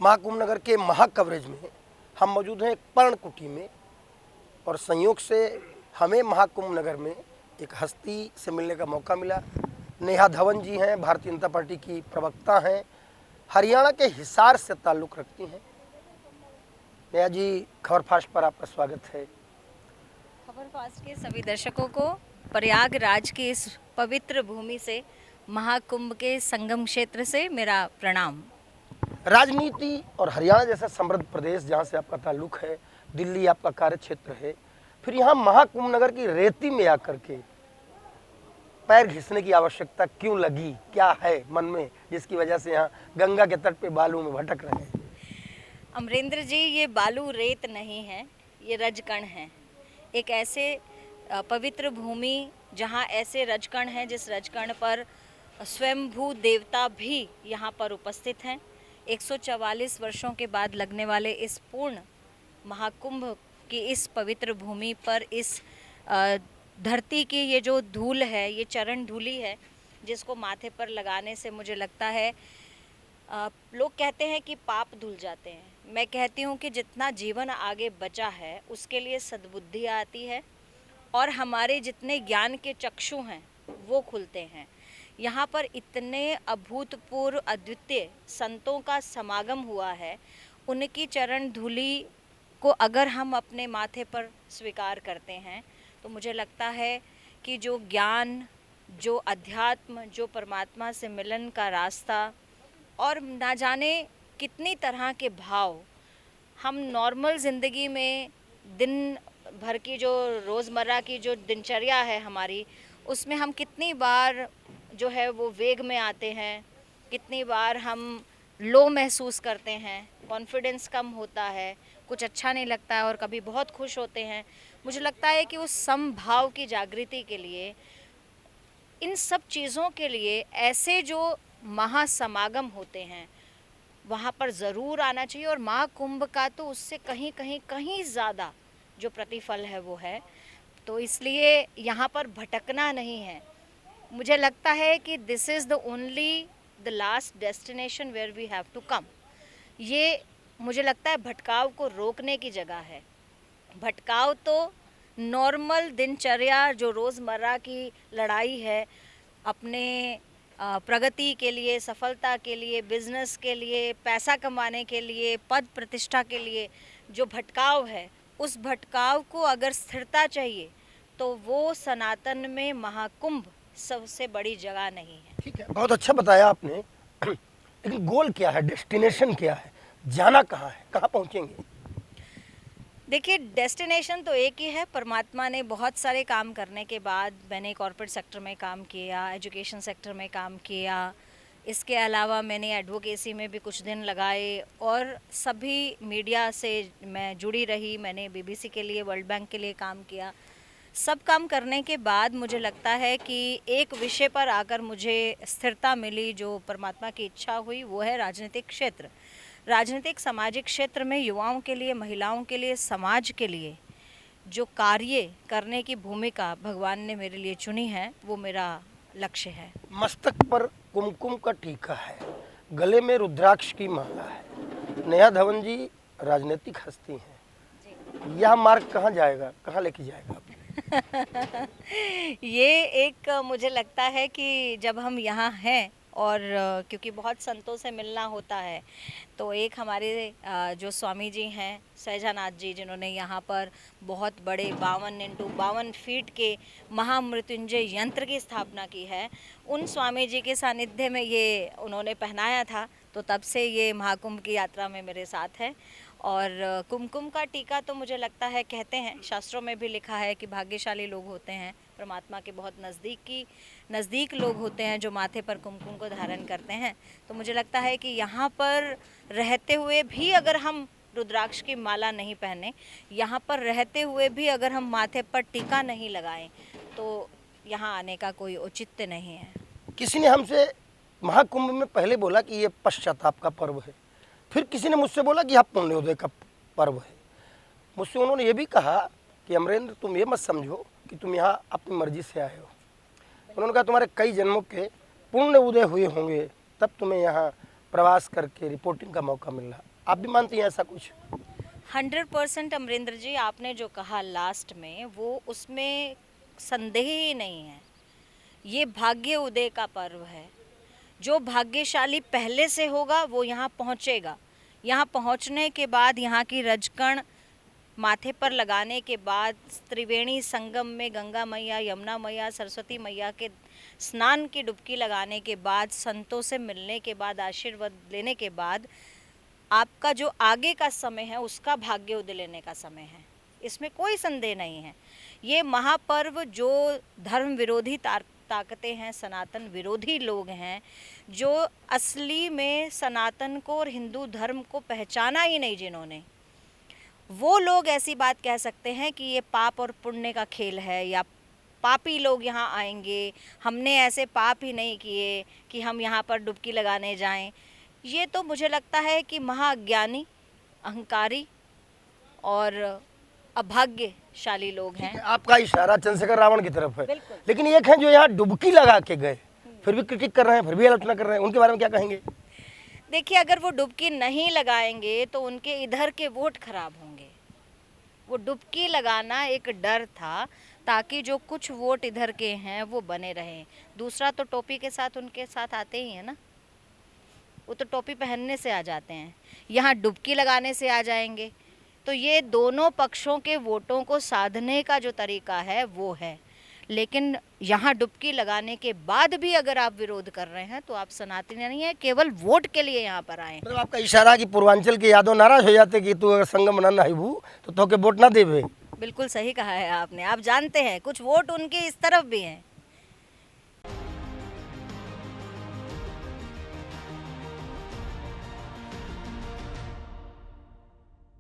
महाकुंभ नगर के महा कवरेज में हम मौजूद हैं एक पर्णकुटी में, और संयोग से हमें महाकुंभ नगर में एक हस्ती से मिलने का मौका मिला। नेहा धवन जी हैं, भारतीय जनता पार्टी की प्रवक्ता हैं, हरियाणा के हिसार से ताल्लुक़ रखती हैं। नेहा जी, खबर फास्ट पर आपका स्वागत है। खबर फास्ट के सभी दर्शकों को प्रयागराज की इस पवित्र भूमि से, महाकुंभ के संगम क्षेत्र से मेरा प्रणाम। राजनीति और हरियाणा जैसा समृद्ध प्रदेश जहाँ से आपका ताल्लुक़ है, दिल्ली आपका कार्य क्षेत्र है, फिर यहाँ महाकुंभ नगर की रेती में आकर के पैर घिसने की आवश्यकता क्यों लगी? क्या है मन में जिसकी वजह से यहाँ गंगा के तट पे बालू में भटक रहे हैं? अमरेंद्र जी, ये बालू रेत नहीं है, ये रजकण है। एक ऐसे पवित्र भूमि जहाँ ऐसे रजकण हैं जिस रजकण पर स्वयंभू देवता भी यहाँ पर उपस्थित हैं। 144 वर्षों के बाद लगने वाले इस पूर्ण महाकुंभ की इस पवित्र भूमि पर इस धरती की ये जो धूल है, ये चरण धूली है जिसको माथे पर लगाने से मुझे लगता है लोग कहते हैं कि पाप धुल जाते हैं। मैं कहती हूँ कि जितना जीवन आगे बचा है उसके लिए सद्बुद्धि आती है और हमारे जितने ज्ञान के चक्षु हैं वो खुलते हैं। यहाँ पर इतने अभूतपूर्व अद्वितीय संतों का समागम हुआ है, उनकी चरण धूलि को अगर हम अपने माथे पर स्वीकार करते हैं तो मुझे लगता है कि जो ज्ञान, जो अध्यात्म, जो परमात्मा से मिलन का रास्ता और ना जाने कितनी तरह के भाव हम नॉर्मल ज़िंदगी में दिन भर की जो रोज़मर्रा की जो दिनचर्या है हमारी, उसमें हम कितनी बार जो है वो वेग में आते हैं, कितनी बार हम लो महसूस करते हैं, कॉन्फिडेंस कम होता है, कुछ अच्छा नहीं लगता है और कभी बहुत खुश होते हैं। मुझे लगता है कि उस समभाव की जागृति के लिए, इन सब चीज़ों के लिए ऐसे जो महासमागम होते हैं वहाँ पर ज़रूर आना चाहिए। और महाकुंभ का तो उससे कहीं ज़्यादा जो प्रतिफल है वो है, तो इसलिए यहाँ पर भटकना नहीं है। मुझे लगता है कि this is the only the last destination where we have to come. ये मुझे लगता है भटकाव को रोकने की जगह है। भटकाव तो नॉर्मल दिनचर्या जो रोज़मर्रा की लड़ाई है, अपने प्रगति के लिए, सफलता के लिए, बिजनेस के लिए, पैसा कमाने के लिए, पद प्रतिष्ठा के लिए जो भटकाव है, उस भटकाव को अगर स्थिरता चाहिए तो वो सनातन में महाकुंभ सबसे बड़ी जगह नहीं है। ठीक है, बहुत अच्छा बताया आपने। लेकिन गोल क्या है, डेस्टिनेशन क्या है, जाना कहाँ है, कहाँ पहुँचेंगे? देखिए, डेस्टिनेशन तो एक ही है। परमात्मा ने बहुत सारे काम करने के बाद, मैंने कॉर्पोरेट सेक्टर में काम किया, एजुकेशन सेक्टर में काम किया, इसके अलावा मैंने एडवोकेसी में भी कुछ दिन लगाए और सभी मीडिया से मैं जुड़ी रही। मैंने बीबीसी के लिए, वर्ल्ड बैंक के लिए काम किया। सब काम करने के बाद मुझे लगता है कि एक विषय पर आकर मुझे स्थिरता मिली, जो परमात्मा की इच्छा हुई, वो है राजनीतिक क्षेत्र। राजनीतिक सामाजिक क्षेत्र में युवाओं के लिए, महिलाओं के लिए, समाज के लिए जो कार्य करने की भूमिका भगवान ने मेरे लिए चुनी है, वो मेरा लक्ष्य है। मस्तक पर कुमकुम का टीका है, गले में रुद्राक्ष की माला है। नेहा धवन जी राजनीतिक हस्ती हैं, यह मार्ग कहाँ जाएगा, कहाँ लेके जाएगा? ये एक मुझे लगता है कि जब हम यहाँ हैं और क्योंकि बहुत संतों से मिलना होता है, तो एक हमारे जो स्वामी जी हैं सहजानाथ जी, जिन्होंने यहाँ पर बहुत बड़े 52 x 52 फीट के महामृत्युंजय यंत्र की स्थापना की है, उन स्वामी जी के सानिध्य में ये उन्होंने पहनाया था, तो तब से ये महाकुंभ की यात्रा में मेरे साथ है। और कुमकुम का टीका तो मुझे लगता है, कहते हैं शास्त्रों में भी लिखा है कि भाग्यशाली लोग होते हैं, परमात्मा के बहुत नज़दीक लोग होते हैं जो माथे पर कुमकुम को धारण करते हैं। तो मुझे लगता है कि यहाँ पर रहते हुए भी अगर हम रुद्राक्ष की माला नहीं पहने, यहाँ पर रहते हुए भी अगर हम माथे पर टीका नहीं लगाएं, तो यहाँ आने का कोई औचित्य नहीं है। किसी ने हमसे महाकुंभ में पहले बोला कि ये पश्चाताप का पर्व है, फिर किसी ने मुझसे बोला कि यह पुण्योदय का पर्व है। मुझसे उन्होंने ये भी कहा कि अमरेंद्र, तुम ये मत समझो कि तुम यहाँ अपनी मर्जी से आए हो। उन्होंने कहा तुम्हारे कई जन्मों के पुण्य उदय हुए होंगे, तब तुम्हें यहाँ प्रवास करके रिपोर्टिंग का मौका मिल रहा। आप भी मानती हैं ऐसा कुछ? 100% अमरिंदर जी, आपने जो कहा लास्ट में वो उसमें संदेह ही नहीं है। ये भाग्य उदय का पर्व है। जो भाग्यशाली पहले से होगा वो यहाँ पहुँचेगा। यहाँ पहुँचने के बाद यहाँ की रजकण माथे पर लगाने के बाद त्रिवेणी संगम में गंगा मैया, यमुना मैया, सरस्वती मैया के स्नान की डुबकी लगाने के बाद, संतों से मिलने के बाद, आशीर्वाद लेने के बाद आपका जो आगे का समय है उसका भाग्य उदय लेने का समय है। इसमें कोई संदेह नहीं है। ये महापर्व जो धर्म विरोधी ताकतें हैं, सनातन विरोधी लोग हैं, जो असली में सनातन को और हिंदू धर्म को पहचाना ही नहीं जिन्होंने, वो लोग ऐसी बात कह सकते हैं कि ये पाप और पुण्य का खेल है या पापी लोग यहाँ आएंगे, हमने ऐसे पाप ही नहीं किए कि हम यहाँ पर डुबकी लगाने जाएं। ये तो मुझे लगता है कि महाज्ञानी, अहंकारी और अभाग्यशाली लोग हैं। आपका इशारा चंद्रशेखर रावण की तरफ है, बिल्कुल। लेकिन एक है जो यहाँ डुबकी लगा के गए, फिर भी क्रिटिक कर रहे हैं, फिर भी आलोचना कर रहे हैं, उनके बारे में क्या कहेंगे? देखिए, अगर वो डुबकी नहीं लगाएंगे तो उनके इधर के वोट खराब होंगे। वो डुबकी लगाना एक डर था ताकि जो कुछ वोट इधर के हैं वो बने रहें। दूसरा तो टोपी के साथ उनके साथ आते ही हैं ना, वो तो टोपी पहनने से आ जाते हैं, यहाँ डुबकी लगाने से आ जाएंगे। तो ये दोनों पक्षों के वोटों को साधने का जो तरीका है वो है। लेकिन यहाँ डुबकी लगाने के बाद भी अगर आप विरोध कर रहे हैं तो आप सनातनी नहीं है, केवल वोट के लिए यहाँ पर आए। मतलब आपका इशारा कि पूर्वांचल के यादव नाराज हो जाते कि तू अगर संगम ना नाइबू तो तोके वोट ना देवे। बिल्कुल सही कहा है आपने। आप जानते हैं कुछ वोट उनके इस तरफ भी हैं।